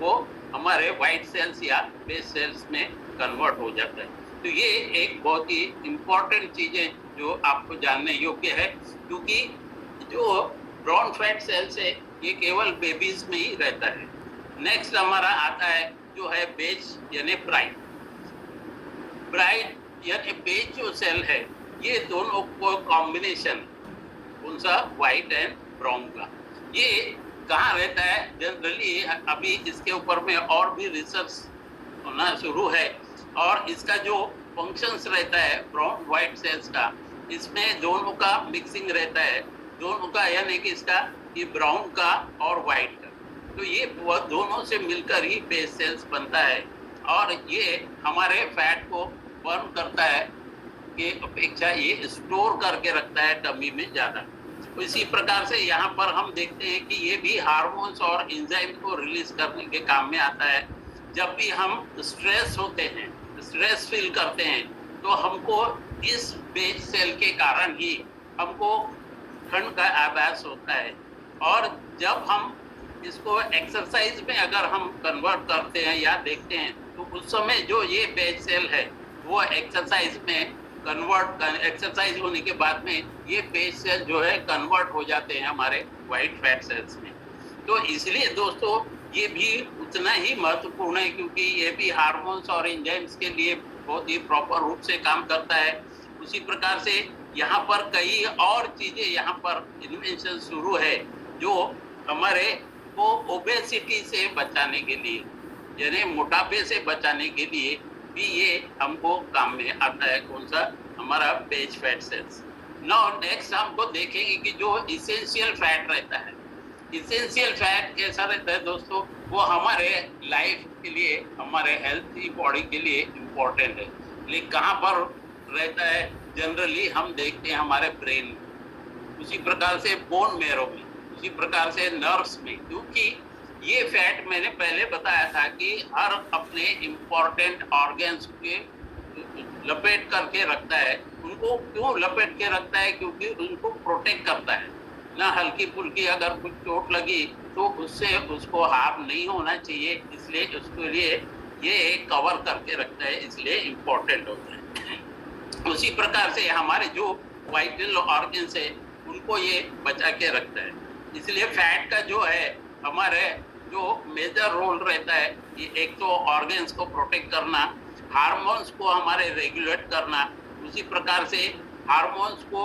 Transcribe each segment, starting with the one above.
वो हमारे white cells या बेस सेल्स में कन्वर्ट हो जाता है। तो ये एक बहुत ही इम्पोर्टेंट चीज है जो आपको जानने योग्य है, क्योंकि जो ब्राउन फैट सेल्स है ये केवल बेबीज में ही रहता है। नेक्स्ट हमारा आता है जो है बेज यानी ब्राइट। ब्राइट यानी बेज जो सेल है ये दोनों को कॉम्बिनेशन कौन सा व्हाइट एंड ब्राउन का, ये कहाँ रहता है जनरली। अभी इसके ऊपर में और भी रिसर्च होना शुरू है, और इसका जो फंक्शंस रहता है ब्राउन व्हाइट सेल्स का, इसमें दोनों का मिक्सिंग रहता है, दोनों का यानी कि इसका ये ब्राउन का और व्हाइट का, तो ये दोनों से मिलकर ही बेस सेल्स बनता है, और ये हमारे फैट को बर्न करता है के अपेक्षा ये स्टोर करके रखता है टमी में ज्यादा। तो इसी प्रकार से यहाँ पर हम देखते हैं कि ये भी हार्मोन्स और एंजाइम को रिलीज करने के काम में आता है। जब भी हम स्ट्रेस होते हैं, स्ट्रेस फील करते हैं, तो हमको इस बेस सेल के कारण ही हमको ठंड का आभास होता है, और जब हम इसको एक्सरसाइज में अगर हम कन्वर्ट करते हैं या देखते हैं, तो उस समय जो ये बेस सेल है वो एक्सरसाइज में एक्सरसाइज होने के बाद में ये बेस सेल जो है कन्वर्ट हो जाते हैं हमारे व्हाइट फैट सेल्स में। तो इसलिए दोस्तों ये भी उतना ही महत्वपूर्ण है, क्योंकि ये भी हार्मोन्स और एंजाइम्स के लिए बहुत ही प्रॉपर रूप से काम करता है। उसी प्रकार से यहाँ पर कई और चीजें यहाँ पर इन्वेंशन शुरू है जो हमारे को ओबेसिटी से बचाने के लिए यानी मोटापे से बचाने के लिए भी ये हमको काम में आता है। कौन सा? हमारा beige fat cells. Now next हमको देखेंगे कि जो इसेंशियल फैट रहता है, इसेंशियल फैट कैसा रहता है दोस्तों, वो हमारे लाइफ के लिए, हमारे हेल्थी बॉडी के लिए इम्पोर्टेंट है। लेकिन कहाँ पर रहता है? जनरली हम देखते हैं हमारे ब्रेन में, उसी प्रकार से बोन मैरो में, उसी प्रकार से नर्व्स में, क्योंकि ये फैट मैंने पहले बताया था कि हर अपने इम्पोर्टेंट ऑर्गन्स के लपेट करके रखता है। उनको क्यों लपेट के रखता है? क्योंकि उनको प्रोटेक्ट करता है ना। हल्की फुल्की अगर कुछ चोट लगी तो उससे उसको हार्म नहीं होना चाहिए, इसलिए उसके लिए ये कवर करके रखता है, इसलिए इम्पोर्टेंट होता है। उसी प्रकार से हमारे जो वाइटल ऑर्गन्स है उनको ये बचा के रखता है। इसलिए फैट का जो है हमारे जो मेजर रोल रहता है, ये एक तो ऑर्गन्स को प्रोटेक्ट करना, हार्मोन्स को हमारे रेगुलेट करना, उसी प्रकार से हार्मोन्स को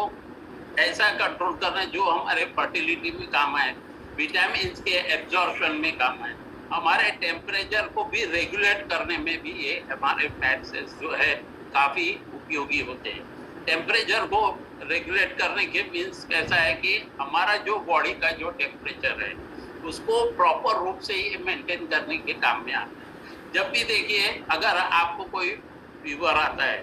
ऐसा कंट्रोल करना जो हमारे फर्टिलिटी में काम आए, विटामिन के एब्जॉर्प्शन में काम आए, हमारे टेम्परेचर को भी रेगुलेट करने में भी ये हमारे फैट सेल्स जो है काफी उपयोगी होते हैं। टेम्परेचर को रेगुलेट करने के मीन्स कैसा है कि हमारा जो बॉडी का जो टेम्परेचर है उसको प्रॉपर रूप से ये मेंटेन करने के काम में आता है। जब भी देखिए अगर आपको कोई फीवर आता है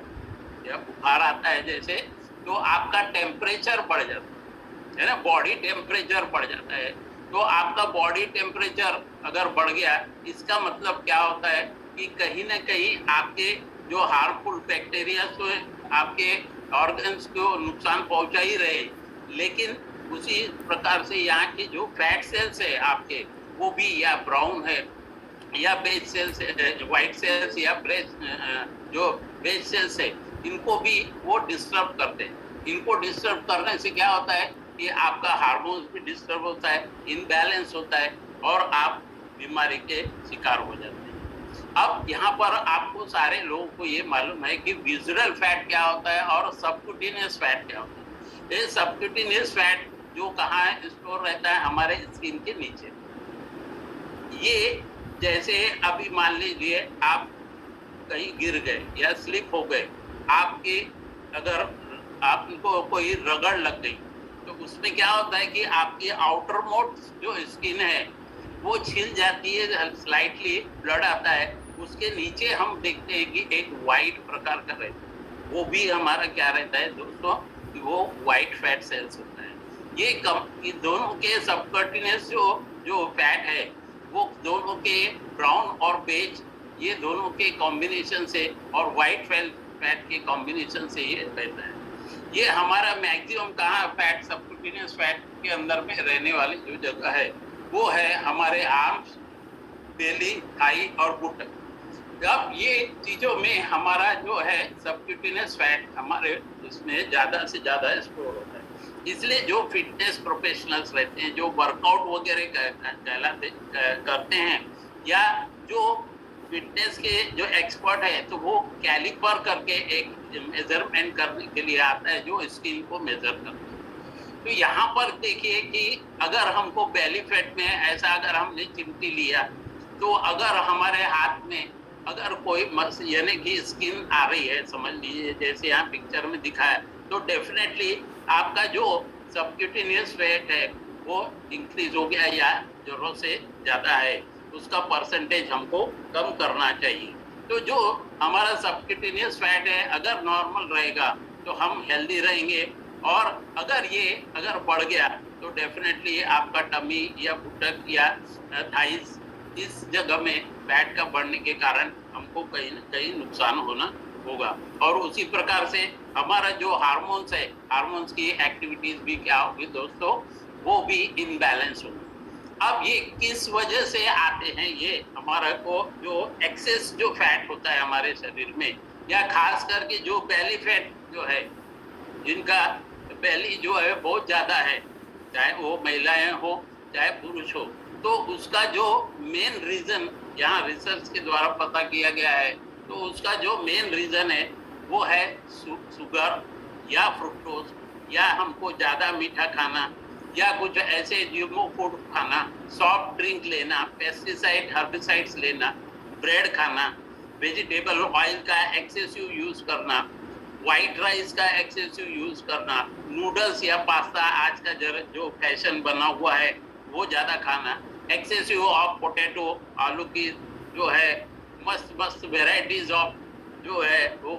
या बुखार आता है जैसे, तो आपका टेम्परेचर बढ़ जाता है ना, बॉडी टेम्परेचर बढ़ जाता है। तो आपका बॉडी टेम्परेचर अगर बढ़ गया, इसका मतलब क्या होता है कि कहीं ना कहीं आपके जो हार्मफुल बैक्टीरिया तो आपके ऑर्गन्स को नुकसान पहुंचा ही रहे, लेकिन उसी प्रकार से यहाँ के जो फैट सेल्स है आपके, वो भी या ब्राउन है या बेज सेल्स, व्हाइट सेल्स या जो बेज सेल्स है, इनको भी वो डिस्टर्ब करते हैं। इनको डिस्टर्ब करने से क्या होता है कि आपका हार्मोन्स भी डिस्टर्ब होता है, इनबैलेंस होता है, और आप बीमारी के शिकार हो जाते हैं। अब यहाँ पर आपको सारे लोगों को ये मालूम है कि विजुअल फैट क्या होता है और सबक्यूटेनियस फैट क्या होता है। ये सबक्यूटेनियस फैट जो कहाँ है, स्टोर रहता है हमारे स्किन के नीचे। ये जैसे अभी मान लीजिए आप कहीं गिर गए या स्लिप हो गए, आपके अगर आपको कोई रगड़ लग गई, तो उसमें क्या होता है कि आपकी आउटर मोस्ट जो स्किन है वो छिल जाती है, स्लाइटली ब्लड आता है, उसके नीचे हम देखते हैं कि एक व्हाइट प्रकार का रहता है, वो भी हमारा क्या रहता है दोस्तों, वो व्हाइट फैट सेल्स होता है। ये दोनों के सबकटिनियस जो फैट है, वो दोनों के ब्राउन और बेज, ये दोनों के कॉम्बिनेशन से और व्हाइट फैट के कॉम्बिनेशन से ये रहता है। ये हमारा मैक्सिमम कहाँ फैट, सबक्यूटेनियस फैट के अंदर में रहने वाली जो जगह है वो है हमारे आर्म्स बेली, थाई और बुटक। अब ये चीजों में हमारा जो है सबक्यूटेनियस फैट हमारे उसमें ज्यादा से ज्यादा स्टोर होता है। इसलिए जो फिटनेस प्रोफेशनल्स रहते हैं, जो वर्कआउट वगैरह कहलाते करते हैं, या जो फिटनेस के जो एक्सपर्ट है, तो वो कैलिपर करके एक मेजरमेंट करने के लिए आता है जो स्किन को मेजर करता है। तो यहाँ पर देखिए कि अगर हमको बेली फैट में ऐसा अगर हमने चिमटी लिया, तो अगर हमारे हाथ में अगर कोई यानी कि स्किन आ रही है, समझ लीजिए जैसे यहाँ पिक्चर में दिखा है, तो डेफिनेटली आपका जो सबक्यूटेनियस फैट है वो इंक्रीज हो गया या जरूरत से ज्यादा है, उसका परसेंटेज हमको कम करना चाहिए। तो जो हमारा सबक्यूटेनियस फैट है अगर नॉर्मल रहेगा तो हम हेल्दी रहेंगे, और अगर बढ़ गया तो डेफिनेटली आपका टमी या बुटक या थाइस, इस जगह में फैट का बढ़ने के कारण हमको कहीं ना कहीं नुकसान होना होगा। और उसी प्रकार से हमारा जो हार्मोन्स है, हार्मोन्स की एक्टिविटीज भी क्या होगी दोस्तों, वो भी इनबैलेंस होगी। अब ये किस वजह से आते हैं, ये हमारा को जो एक्सेस जो फैट होता है हमारे शरीर में, या खास करके जो बेली फैट जो है, जिनका बेली जो है बहुत ज्यादा है, चाहे वो महिलाएं हो चाहे पुरुष हो, तो उसका जो मेन रीजन यहाँ रिसर्च के द्वारा पता किया गया है, तो उसका जो मेन रीजन है वो है शुगर या फ्रुक्टोज, या हमको ज्यादा मीठा खाना, या कुछ ऐसे जीमो फूड खाना, सॉफ्ट ड्रिंक लेना, पेस्टिसाइड हर्बिसाइड्स लेना, ब्रेड खाना, वेजिटेबल ऑयल का एक्सेसिव यूज करना, व्हाइट राइस का एक्सेसिव यूज करना, नूडल्स या पास्ता आज का जो फैशन बना हुआ है वो ज्यादा खाना, एक्सेसिव ऑफ पोटैटो, आलू की जो है मस्त मस्त वेराइटीज ऑफ जो है वो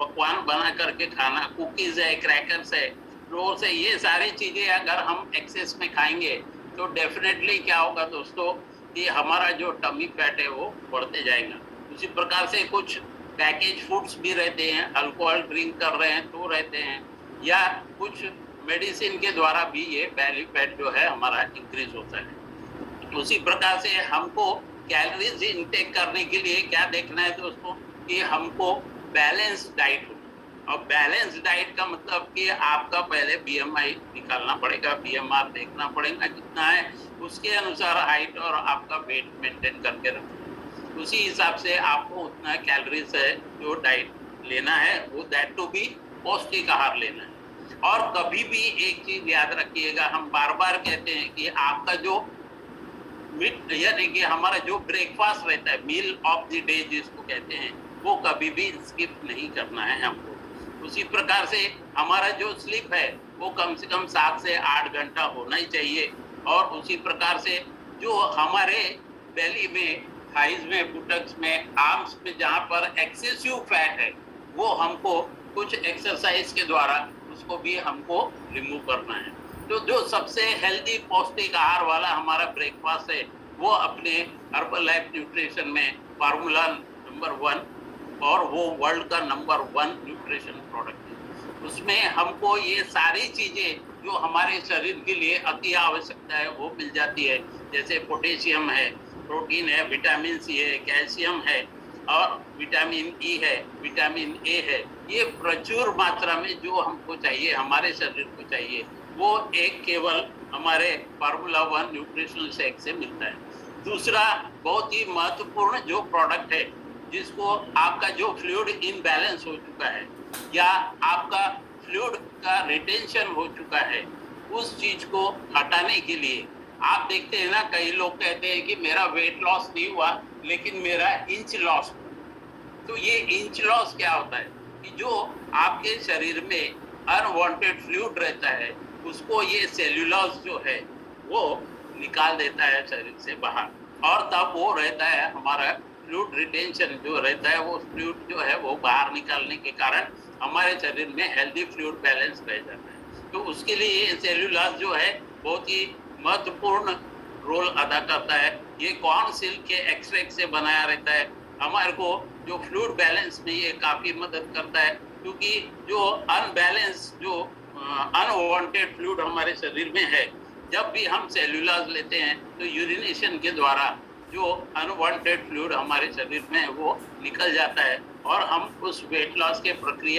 पकवान बना करके खाना, कुकीज है, क्रैकर्स है, रोल्स है, ये सारी चीजें अगर हम एक्सेस में खाएंगे तो डेफिनेटली क्या होगा दोस्तों कि हमारा जो टमी फैट है वो बढ़ते जाएगा। उसी प्रकार से कुछ पैकेज फूड्स भी रहते हैं, अल्कोहल ड्रिंक कर रहे हैं तो रहते हैं, या कुछ मेडिसिन के द्वारा भी ये बेली फैट जो है हमारा इंक्रीज होता है। उसी प्रकार से हमको कैलोरीज इनटेक करने के लिए क्या देखना है दोस्तों कि हमको बैलेंस डाइट हो। और बैलेंस डाइट का मतलब कि आपका पहले बीएमआई निकालना पड़ेगा, बीएमआर देखना पड़ेगा कितना है, उसके अनुसार हाइट और आपका वेट मेंटेन करके रखना, उसी हिसाब से आपको उतना कैलोरीज है जो डाइट लेना है, वो दैट टू भी पौष्टिक आहार लेना है। और कभी भी एक चीज याद रखिएगा, हम बार बार कहते हैं कि आपका जो मिड यानी कि हमारा जो ब्रेकफास्ट रहता है, मील ऑफ द डे जिसको कहते हैं, वो कभी भी स्किप नहीं करना है हमको। उसी प्रकार से हमारा जो स्लीप है वो कम से कम 7 से 8 घंटा होना ही चाहिए। और उसी प्रकार से जो हमारे बेली में, थाइज में, बुटक्स में, आर्म्स में जहाँ पर एक्सेसिव फैट है, वो हमको कुछ एक्सरसाइज के द्वारा उसको भी हमको रिमूव करना है। तो जो सबसे हेल्दी पौष्टिक आहार वाला हमारा ब्रेकफास्ट है वो अपने हर्बल लाइफ न्यूट्रिशन में फार्मूला नंबर 1, और वो वर्ल्ड का नंबर 1 न्यूट्रिशन प्रोडक्ट है। उसमें हमको ये सारी चीजें जो हमारे शरीर के लिए अति आवश्यकता है वो मिल जाती है, जैसे पोटेशियम है, प्रोटीन है, विटामिन सी है, कैल्शियम है, और विटामिन ई है, विटामिन ए है। ये प्रचुर मात्रा में जो हमको चाहिए, हमारे शरीर को चाहिए, वो एक केवल हमारे फार्मूला 1 न्यूट्रिशनल शेक से मिलता है। दूसरा बहुत ही महत्वपूर्ण जो प्रोडक्ट है, जिसको आपका जो फ्लूइड इनबैलेंस हो चुका है या आपका फ्लूइड का रिटेंशन हो चुका है, उस चीज को हटाने के लिए आप देखते हैं ना, कई लोग कहते हैं कि मेरा वेट लॉस नहीं हुआ लेकिन मेरा इंच लॉस हुआ। तो ये इंच लॉस क्या होता है कि जो आपके शरीर में अनवांटेड फ्लूइड रहता है उसको ये सेल्यूलोज जो है वो निकाल देता है शरीर से बाहर, और तब वो रहता है हमारा फ्लूइड रिटेंशन जो रहता है, वो फ्लूइड जो है वो बाहर निकालने के कारण हमारे शरीर में हेल्दी फ्लूइड बैलेंस रह जाता है। तो उसके लिए ये सेल्यूलोज जो है बहुत ही महत्वपूर्ण रोल अदा करता है। ये कॉर्न सिल्क के एक्सट्रैक्ट से बनाया रहता है, हमारे को जो फ्लूइड बैलेंस में ये काफी मदद करता है, क्योंकि जो अनबैलेंस जो अनवांटेड फ्लूइड हमारे शरीर में है, जब भी हम सेल्यूलोज लेते हैं तो यूरिनेशन के द्वारा जो अनवांटेड फ्लूइड हमारे शरीर में है वो निकल जाता है और हम उस वेट लॉस के प्रक्रिया